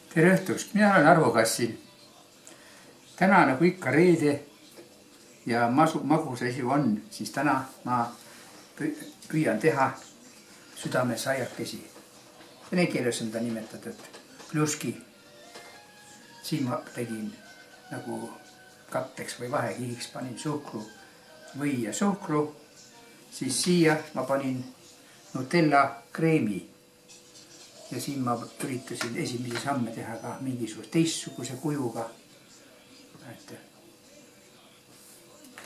Tere õhtust, mina olen Arvo Kassin. Täna nagu ikka reede ja magus asi on, siis täna ma püüan teha südamesaiakesi. Vene keeles on ta nimetatud kljuski. Siin ma tegin nagu katteks või vahekihiks panin suhkru või ja suhkru. Siis siia ma panin Nutella kreemi. Ja siin ma üritasin esimesi samme teha ka mingisuguse teistsuguse kujuga.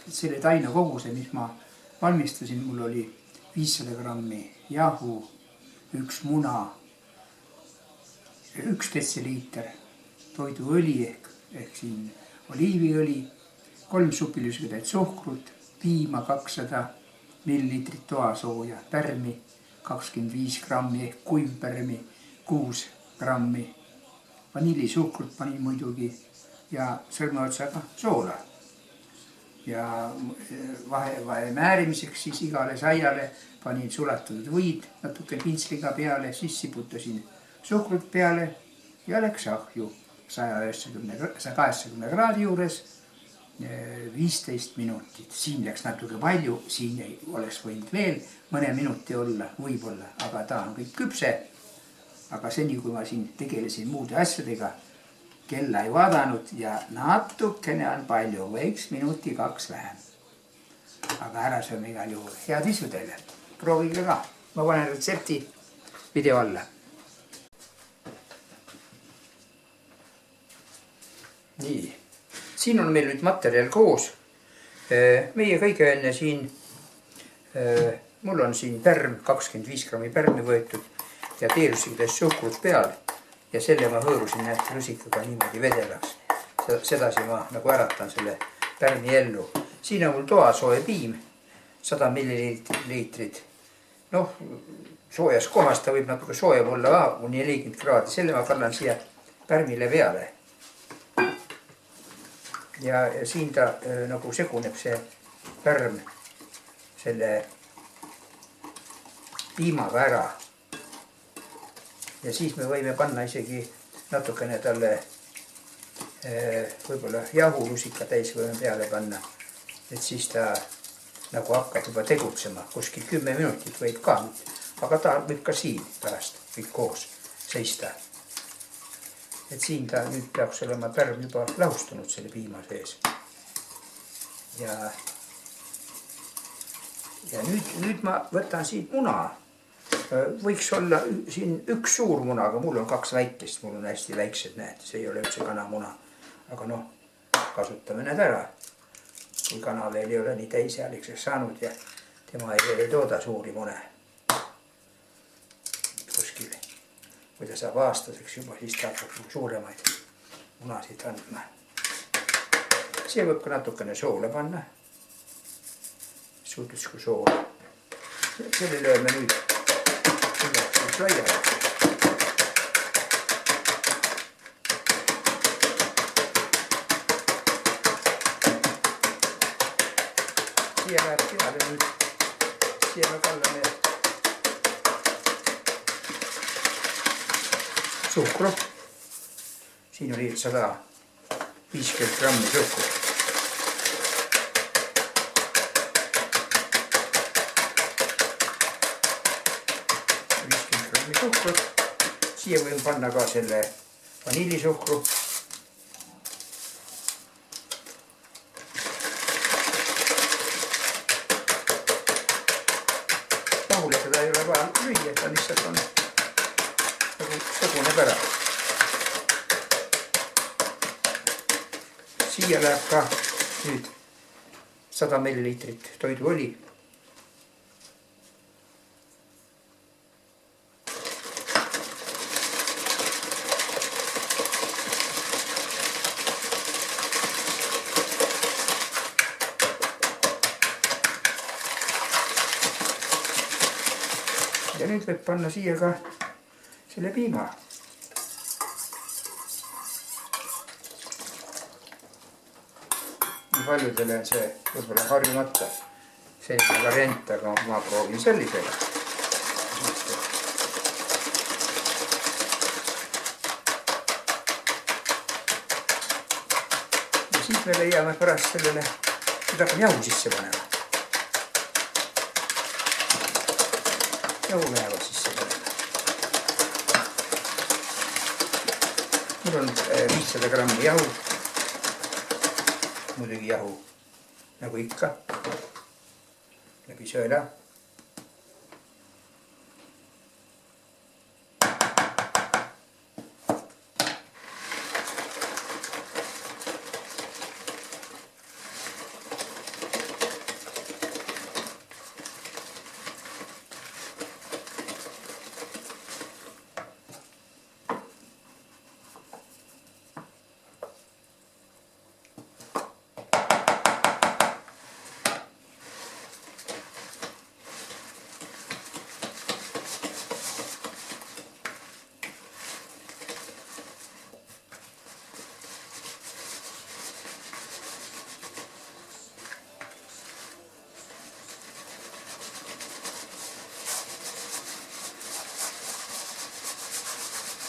Selle taina koguse, mis ma valmistasin, mul oli 500 grammi jahu, 1 muna, 1 detsiliiter toiduõli ehk siin oliiviõli, 3 supilusketäit suhkrut, piima 200 millilitrit toasooja, pärmi 25 grammi ehk kuivpärmi, 6 grammi vanillisuhkrut panin muidugi ja sõrmeotsaga soola. Ja vahe määrimiseks siis igale saiale panin sulatud võid natuke pintsliga peale, siis siputasin suhkrut peale ja läks ahju 180 kraadi juures 15 minutit. Siin läks natuke palju, siin ei oleks võinud veel mõne minuti olla, võib-olla, aga ta on kõik küpse. Aga seni, kui ma siin tegelesin muude asjadega, kella ei vaadanud ja natukene on palju, võiks minuti 2 vähem. Aga ära sööme igal juhul. Head isu teile. Proovige ka. Ma panen retsepti video alla. Nii. Siin on meil nüüd materjal koos. Meie kõige enne siin, mul on siin pärm, 25 grammi pärmi võetud ja teelusides suhkrut peal ja selle ma hõõrusin rusikaga niimoodi vedelaks. Sedasi ma nagu äratan selle pärmi ellu. Siin on mul toasooja piim, 100 milliliitrit. Noh, soojas kohas ta võib natuke soojem olla kuni 40 kraadi. Selle ma kannan siia pärmile peale. Ja siin ta nagu seguneb see pärm selle piimaga ära. Ja siis me võime panna isegi natukene talle võib-olla jahulusika täis võime peale panna. Et siis ta nagu hakkab juba tegutsema. Kuskil 10 minutit võib ka. Aga ta võib ka siin pärast kõik koos seista. Et siin ta nüüd peaks olema pärm juba lahustunud selle piima sees. Ja nüüd ma võtan siit muna. Võiks olla siin 1 suur muna, aga mul on 2 väikest. Mul on hästi väiksed, näed. See ei ole üldse kanamuna. Aga noh, kasutame need ära. Kui kana veel ei ole nii täisealiseks saanud ja tema ei tooda suuri mune. Kuskil. Kui ta saab aastaseks juba, siis ta hakkab suuremaid munasid andma. See võib ka natukene soola panna. Suudlusku soola. Selle lööme nüüd laiali. Siia läheb peale nüüd. Siia me kallame suhkru. Siin oli 150 grammi suhkru. Siia võin panna ka selle vanillisuhkru. Mahule seda ei ole vaja lüüa, ta lihtsalt on nagu seguneb ära. Siia läheb ka nüüd 100 millilitrit toiduõli. Ja nüüd võib panna siia ka selle piima. Nii paljudele on see võib-olla harjumata selline variant, aga ma proovin sellisega. siis me leiame pärast sellele, nüüd hakkab jahu sisse panema. Jahu lähevad sisse panema. Mul on 500 grammi jahu. Muidugi jahu, nagu ikka, läbi sööla.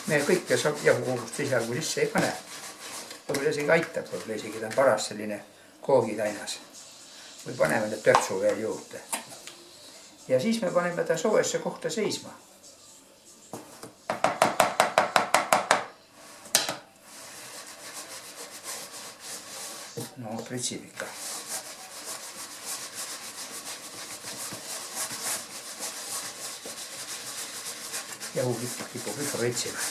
Me kõike jahukogust sisalgu sisse ei pane. Võib-olla isegi aitab, võib-olla isegi ta on paras selline koogitainas. Või paneme nüüd törtsu veel juurde. Ja siis me paneme ta soojesse kohta seisma. No, pritsib ikka. Jahu kipub ikka pritsima.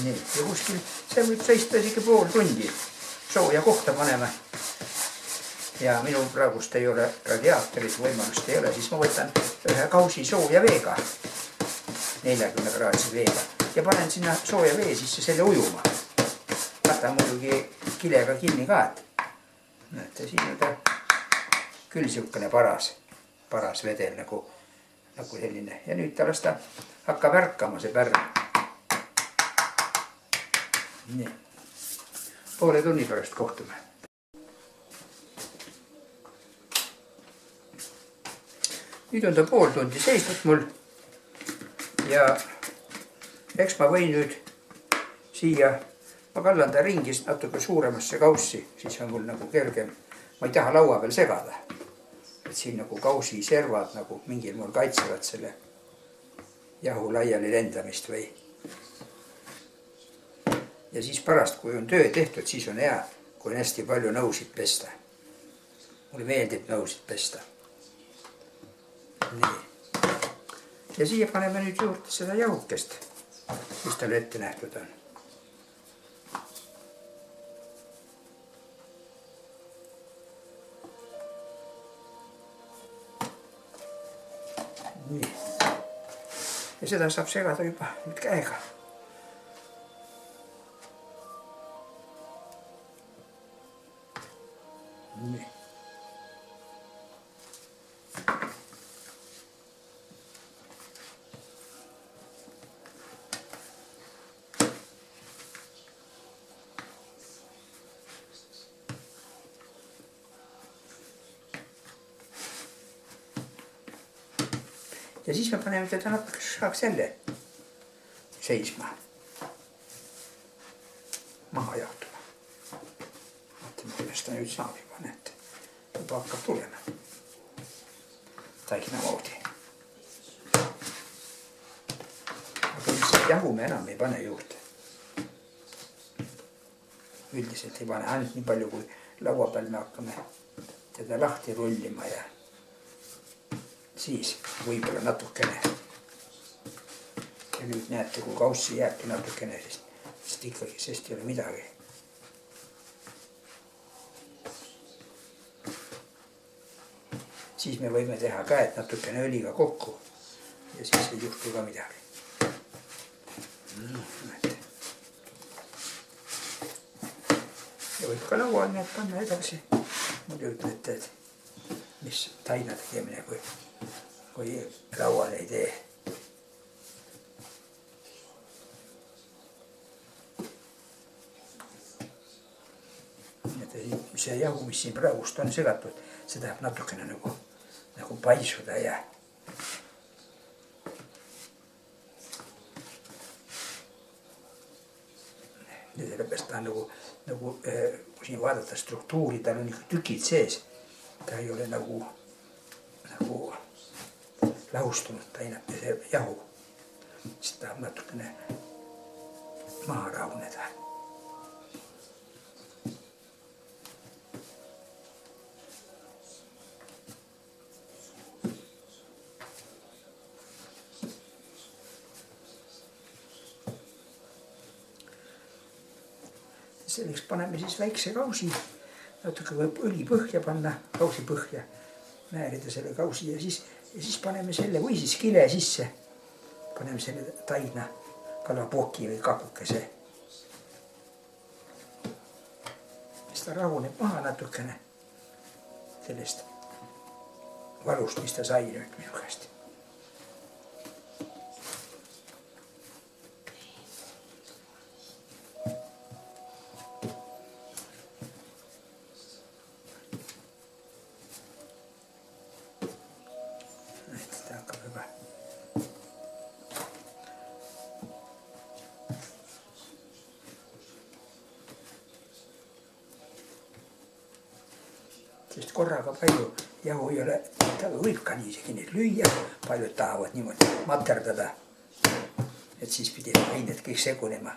Nii, ja kuskil see võib seista isegi pool tundi. Sooja kohta paneme. Ja minul praegust ei ole radiaatorit, võimalust ei ole, siis ma võtan ühe kausi sooja veega, 40 kraadise veega, ja panen sinna sooja vee sisse selle ujuma. Võtan muidugi kilega kinni ka, et näete, siin on ta küll siukene paras vedel nagu selline. Ja nüüd ta las ta hakkab ärkama, see pärm. Nii. Poole tunni pärast kohtume. Nüüd on ta pool tundi seisnud mul. Ja eks ma võin nüüd siia, ma kallan ta ringist natuke suuremasse kaussi, siis on mul nagu kergem. Ma ei taha laua peal segada. Et siin nagu kausi servad nagu mingil moel kaitsevad selle jahu laiali lendamist või. Ja siis pärast, kui on töö tehtud, siis on hea, kui on hästi palju nõusid pesta. Mulle meeldib nõusid pesta. Nii. Ja siia paneme nüüd juurde seda jahukest, mis tal ette nähtud on. Nii. Ja seda saab segada juba nüüd käega. Nii. Ja siis me paneme teda natuke saaks jälle seisma. Maha jahtuma. Vaatame, kuidas ta nüüd saab juba, näete. Juba hakkab tulema. Taigna moodi. Aga lihtsalt jahu me enam ei pane juurde. Üldiselt ei pane ainult nii palju, kui laua peal me hakkame teda lahti rullima ja siis võib-olla natukene. Ja nüüd näete, kui kaussi jääbki natukene, sest ikkagi sest ei ole midagi. Siis me võime teha käed natukene õliga kokku ja siis ei juhtu ka midagi. Näete. Ja võib ka laual need panna edasi. Muidu ütlete, et mis taina tegemine, kui laual ei tee. See jahu, mis siin praegust on segatud, see tahab natukene nagu paisuda ja ja sellepärast ta on kui siin vaadata struktuuri, tal on ikka tükid sees. Ta ei ole nagu lahustunud, ta ei jahu. Siis tahab natukene maha rahuneda. Selleks paneme siis väikse kausi, natuke võib õli põhja panna, kausi põhja, määrida selle kausi ja siis paneme selle või siis kile sisse. Paneme selle taina kalapoki või kakukese. Siis ta rahuneb maha natukene sellest valust, mis ta sai nüüd minu käest. Sest korraga palju jahu ei ole, ta võib ka niisegi neid lüüa, paljud tahavad niimoodi materdada, et siis pidi ained kõik segunema,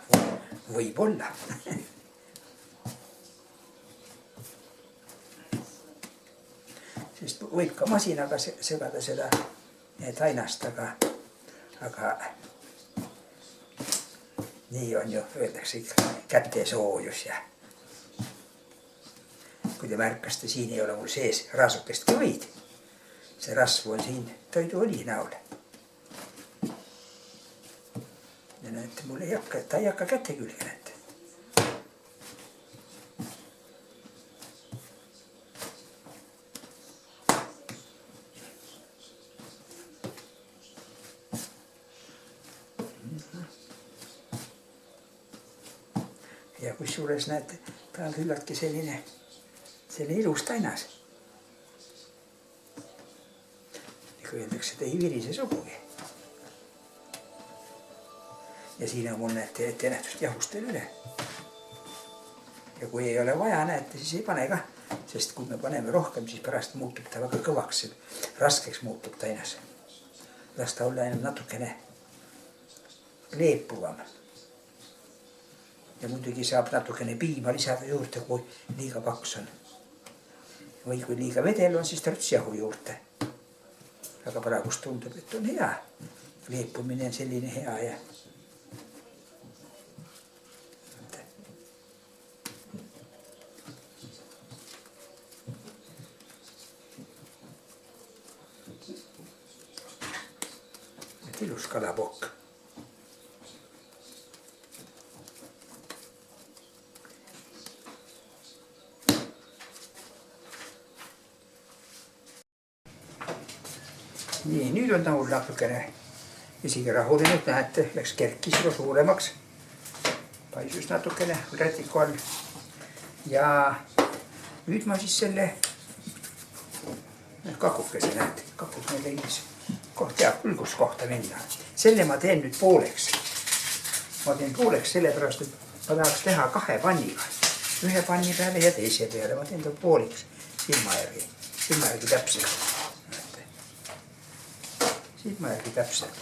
võib olla. Sest võib ka masinaga segada seda tainast, aga nii on ju, öeldakse ikka kätesoojus ja kui te märkaste, siin ei ole mul sees rasukestki võid. See rasv on siin toiduõli näol. Ja näete, mul ta ei hakka käte külge, näete. Ja kusjuures näete, ta on küllaltki selline ilus tainas. Nagu öeldakse, et ei virise sugugi. Ja siin on mul näete ette nähtust jahust veel üle. Ja kui ei ole vaja, näete, siis ei pane ka. Sest kui me paneme rohkem, siis pärast muutub ta väga kõvaks. Raskeks muutub tainas. Las ta olla enam natukene leepuvam. Ja muidugi saab natukene piima lisada juurde, kui liiga paks on. Või kui liiga vedel on, siis tarvitsi jahu juurde. Aga praegust tundub, et on hea. Leepumine on selline hea ja ilus kalapokk. Nii, nüüd on ta mul natukene isegi rahunenud, näete, läks kerkis juba suuremaks. Paisus natukene rätiku all. Ja nüüd ma siis selle kakukese, näete, kakukene leidis. Teab küll, kus kohta minna. Selle ma teen nüüd pooleks. Ma teen pooleks sellepärast, et ma tahaks teha 2 panniga. 1 panni peale ja teise peale. Ma teen ta pooleks silma järgi täpselt. Silma järgi täpselt.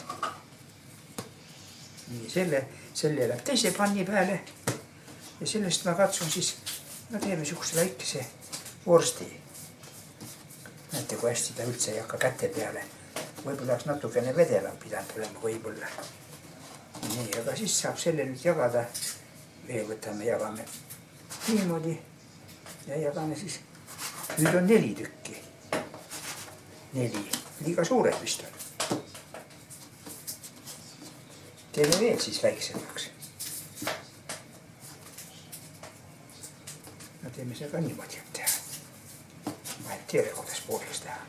Nii, selle läheb teise panni peale. Ja sellest ma katsun siis, teeme sihukese väikese vorsti. Näete, kui hästi ta üldse ei hakka käte peale. Võib-olla oleks natukene vedelam pidanud olema võib-olla. Nii, aga siis saab selle nüüd jagada. Veel võtame, jagame niimoodi. Ja jagame siis. Nüüd on 4 tükki. 4. Liiga suured vist on. Teeme veel siis väiksemaks. No teeme seda ka niimoodi teha. Ma ei tea, kuidas pooleks teha.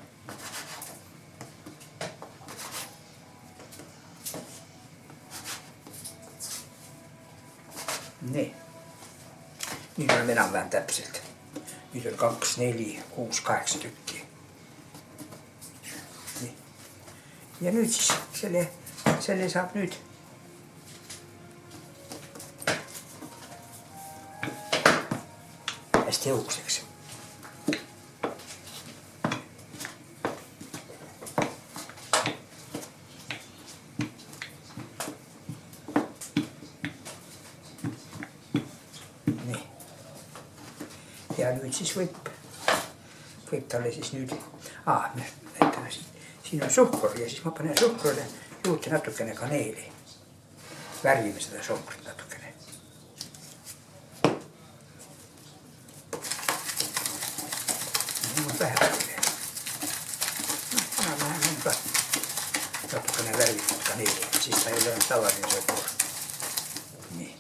Nii. Nüüd on enam-vähem täpselt. Nüüd on 2, 4, 6, 8 tükki. Nii. Ja nüüd siis selle saab nüüd hästi õukseks. Nii. Ja nüüd siis võib talle siis nüüd, näitame siin on suhkur ja siis ma panen suhkrule juurde natukene kaneeli. Värvime seda suhkrut natukene. Nüüd vähem veel. Vähem on ka natukene värvitud kaneeli, siis ta ei ole tavaline suhkur. Nii.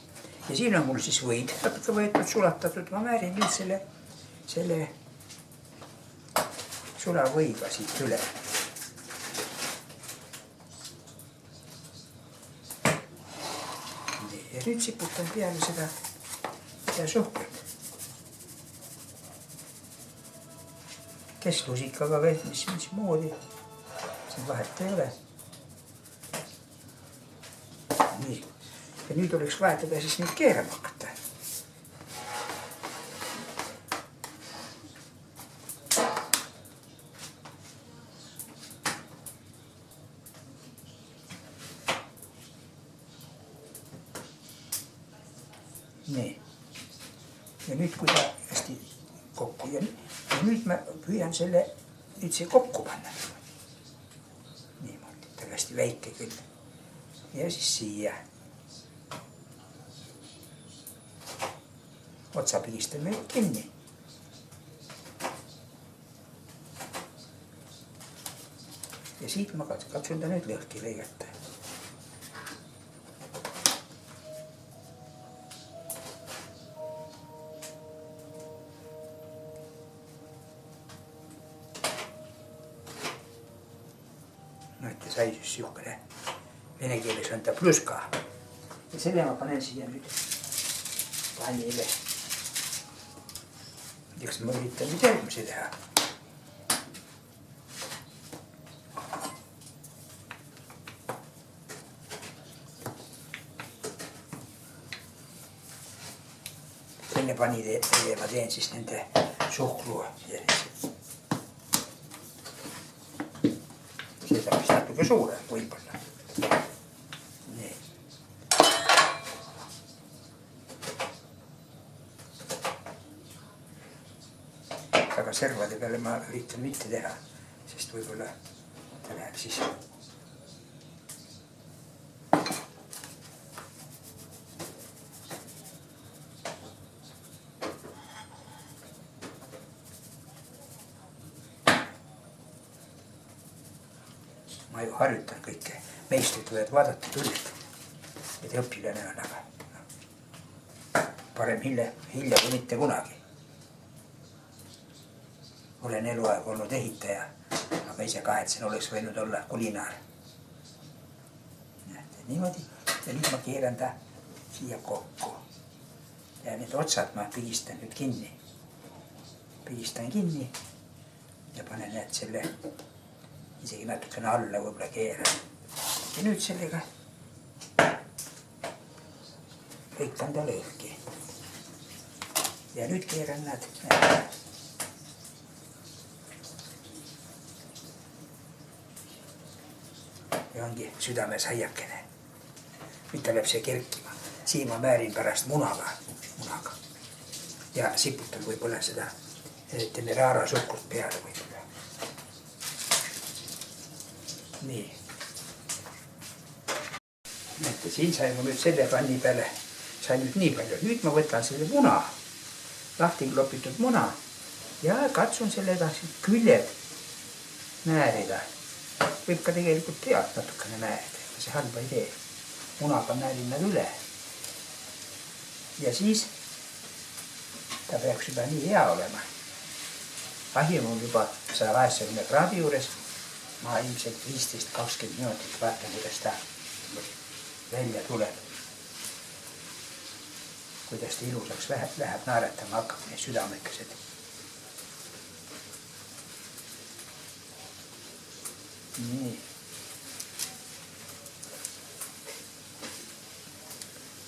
Ja siin on mul siis võid natuke võetud, sulatatud. Ma määrin nüüd selle sulavõiga siit üle. Ja nüüd siputan peale seda suhkrut. Kesklusikaga veel, mis moodi. Siin vahet ei ole. Nii. Ja nüüd oleks vaja teda siis nüüd keerama hakata. Nii. Ja nüüd kui ta hästi kokku ja nüüd ma püüan selle nüüd see kokku panna. Niimoodi, ta on hästi väike küll. Ja siis siia. Otsa pigistame kinni. Ja siit ma katsun ta nüüd lõhki lõigata. Näete, sai siis siukene, vene keeles on ta pluska. Ja selle ma panen siia nüüd pannile. Eks ma üritan nüüd järgmise teha. Selle panile ma teen siis nende suhkru järgmise. Seda mis natuke suurem võib-olla. Nii. Aga servade peale ma üritan mitte teha, sest võib-olla ta läheb siis. Ma ju harjutan kõike. Meistrid võivad vaadata tullid, et õpilane on, aga parem hilja kui mitte kunagi. Olen eluaeg olnud ehitaja, aga ise kahetsen, oleks võinud olla kulinaar. Niimoodi ja nüüd ma keeran ta siia kokku. Ja need otsad ma pigistan nüüd kinni. Pigistan kinni ja panen need selle isegi natukene alla võib-olla keeran. Ja nüüd sellega lõikan ta lõhki. Ja nüüd keeran nad. Ja ongi südamesaiakene. Nüüd ta läheb see kerkima. Siin ma määrin pärast munaga. Ja siputan võib-olla seda Demerara suhkurt peale võib-olla. Nii. Näete, siin sain ma nüüd selle panni peale, sain nüüd nii palju. Nüüd ma võtan selle muna, lahti klopitud muna ja katsun selle edasi küljed määrida. Võib ka tegelikult pead natukene määrida, see halba ei tee. Munaga määrin nad üle. Ja siis ta peaks juba nii hea olema. Ahi on juba 180 kraadi juures. Ma ilmselt 15-20 minutit vaatan, kuidas ta välja tuleb. Kuidas ta ilusaks läheb naeratama, hakkab need südamekesed. Nii.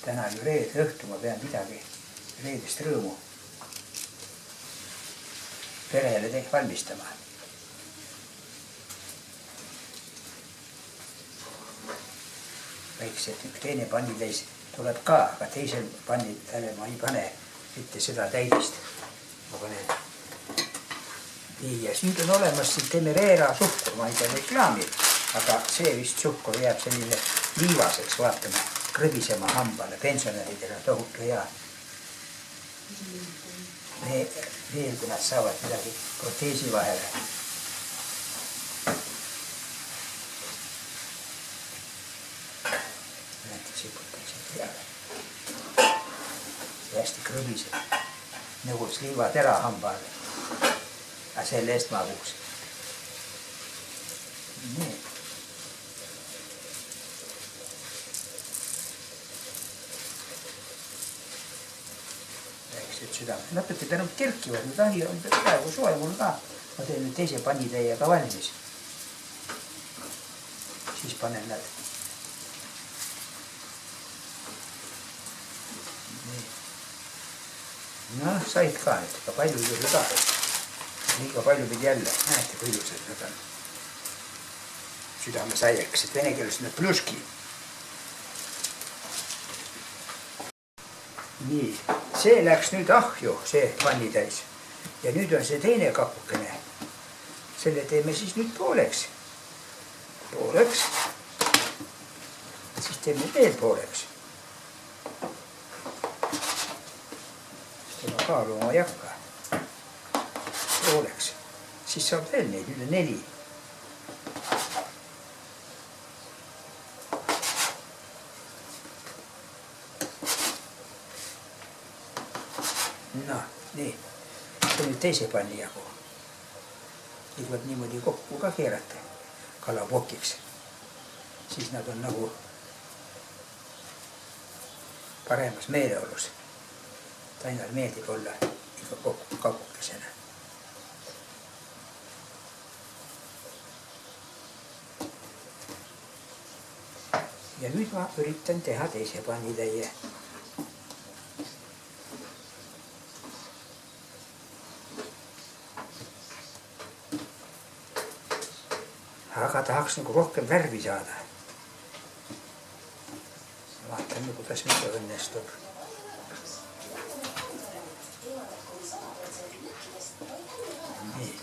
Täna on ju reede õhtu, ma pean midagi reedest rõõmu perele valmistama. Väikselt üks teine pannitäis tuleb ka, aga teisel pannitele ma ei pane mitte seda täidist. Ma panen nii ja nüüd on olemas siin Demerara suhkur, ma ei tea reklaami, aga see vist suhkur jääb selline liivaseks, vaatame, krõbisema hambale, pensionäridele tohutu hea. Veel, kui nad saavad midagi proteesi vahele. Näete, siputasin peale. See hästi krõbiseb. Nõuks liivatera hambale. Aga selle eest maguks. Nii. Südame. Natuke tänu kerkivad, nüüd ahi on praegu soe mul ka. Ma teen nüüd teise pannitäiega valmis. Siis panen nad. No, said ka nüüd, aga palju ei ka. Liiga palju pidi jälle. Näete, kui ilusad nad on. Südame saieks, et vene keeles need pluski. Nii, see läks nüüd ahju, see pannitäis. Ja nüüd on see teine kapukene. Selle teeme siis nüüd pooleks. Pooleks. Siis teeme veel pooleks. Seda kaaluma ei hakka. Pooleks. Siis saab veel neid, nüüd on 4. No, nii. See on nüüd teise panni jagu. Nii tuleb niimoodi kokku ka keerata kalapokiks. Siis nad on nagu paremas meeleolus. Tainal meeldib olla ikka kokku kapukesena. Ja nüüd ma üritan teha teise pannitäie. Aga tahaks nagu rohkem värvi saada. Vaatame, kuidas mida õnnestub. Nii.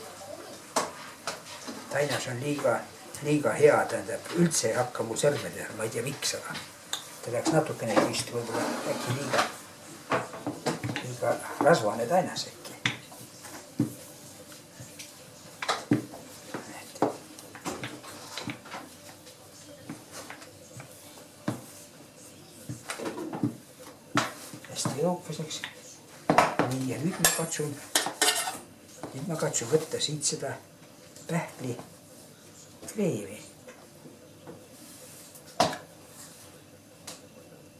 Tainas on liiga hea, tähendab, üldse ei hakka mul sõrme teha, ma ei tea miks, aga ta peaks natukene vist võib-olla äkki liiga rasvane Tainas äkki. Jookaseks. Nii, ja nüüd ma katsun võtta siit seda pähkli kreemi.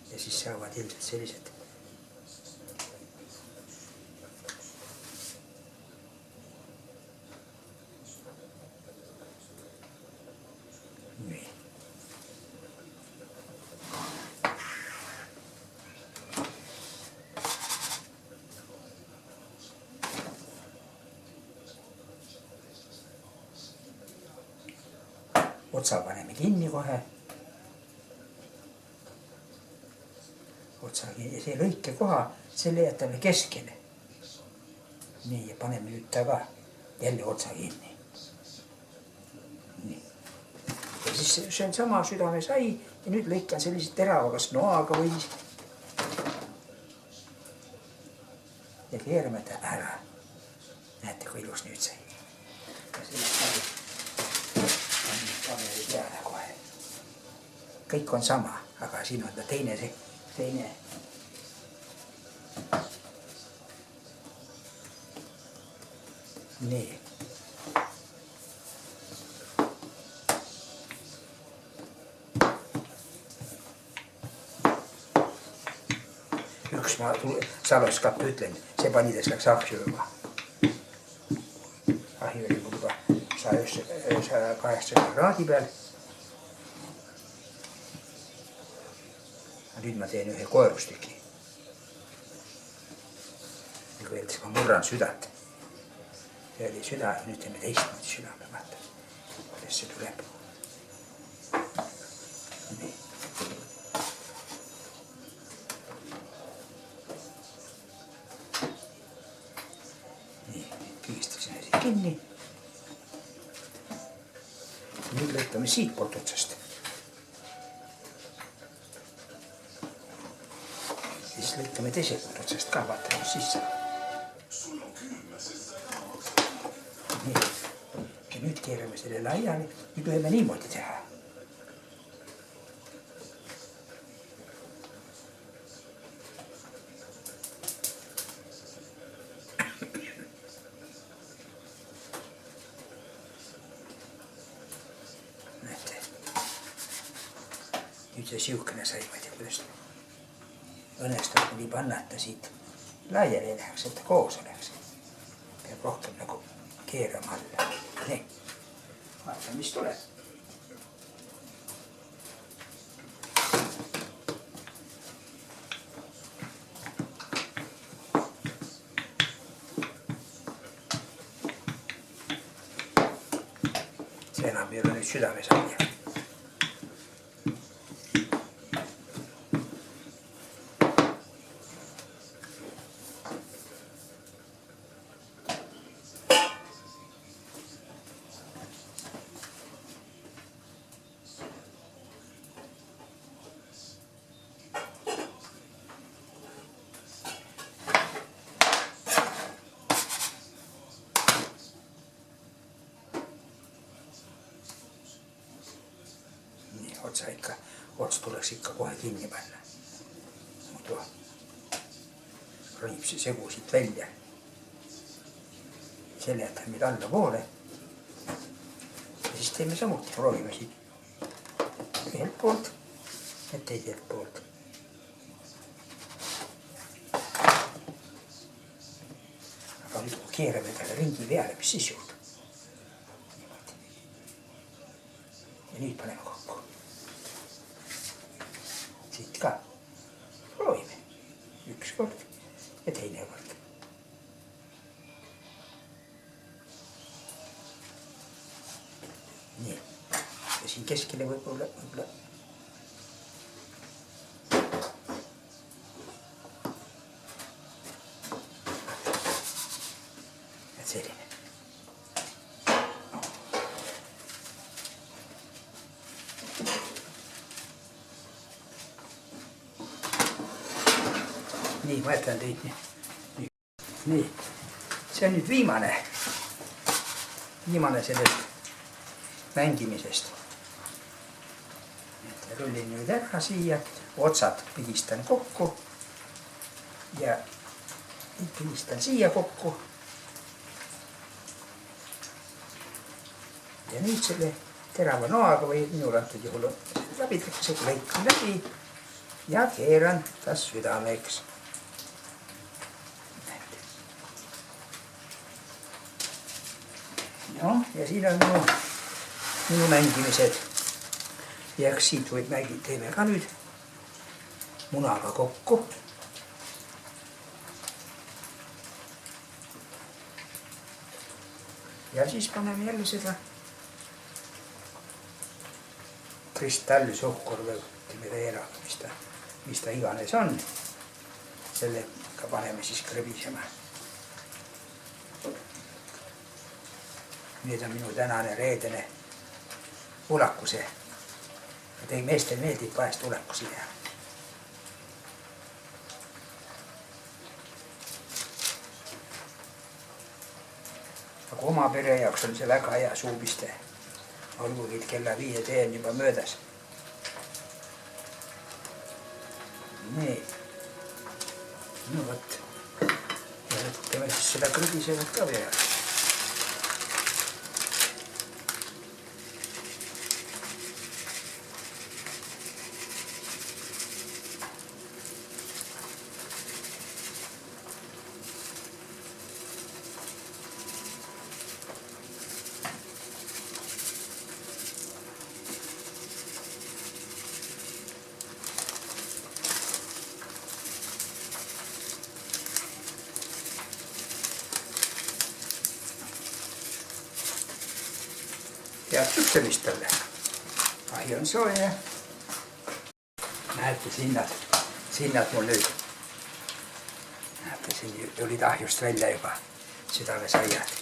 Ja siis saavad ilmselt sellised. Nii. Otsa paneme kinni kohe. Otsa kinni ja see lõike koha, selle jätame keskele. Nii, ja paneme nüüd ta ka jälle otsa kinni. Nii. Ja siis see on sama südame sai ja nüüd lõikan sellise terava kas noaga või ja keerame ta ära. Näete, kui ilus nüüd sai. Ja sellest paberi peale kohe. Kõik on sama, aga siin on ta teine. Nii. Üks ma salveskattu ütlen, see pannides läks ahju juba. Ahju oli mul juba 180 kraadi peal. Nüüd ma teen ühe koerustüki. Nagu öeldes, ma murran südant. see oli süda, nüüd teeme teistmoodi südame, vaata, kuidas see tuleb. Nii. Nii, pigistasime siit kinni. Nüüd lõikame siit poolt otsast. Siis lõikame teiselt poolt otsast ka, vaata, kus sisse. Nii. Ja nüüd keerame selle laiali. Nüüd võime niimoodi teha. Näete. Nüüd see siukene sai, ma ei tea, kuidas õnnestub nii panna, et ta siit laiali läheks, et ta koos oleks. Peab rohkem nagu keerama alla. Nii. Vaatame, mis tuleb. See enam ei ole nüüd südamesaia. Ots tuleks ikka kohe kinni panna. Muidu ronib see segu siit välja. Selle jätame nüüd alla poole. Ja siis teeme samuti. Proovime siit ühelt poolt ja teiselt poolt. Aga nüüd keerame talle ringi peale, mis siis juhtub. Ja nüüd paneme kokku. Siit ka. Proovime. Üks kord ja teine kord. Nii. Ja siin keskele võib-olla. Et selline. Nii, ma jätan teid nii. See on nüüd viimane sellest mängimisest. Rullin nüüd ära siia, otsad pigistan kokku ja pigistan siia kokku. Ja nüüd selle terava noaga või minul antud juhul läbideks, lõikan läbi ja keeran ta südameks. No, ja siin on minu mängimised. Ja siit teeme ka nüüd munaga kokku. Ja siis paneme jälle seda kristallsuhkur või teera, mis ta iganes on. Sellega paneme siis krõbisema. Nüüd on minu tänane reedene ulakuse. Teie meestel meeldib vahest ulakusi teha. Aga oma pere jaoks on see väga hea suupiste. Olgugi kella 5 tee on juba möödas. Nii. No võt. Ja teeme siis seda krõbisevat ka veel. head küpsemist talle. Ahi on sooja. Näete sinnad mul nüüd. Näete, siin olid ahjust välja juba südamesaiad.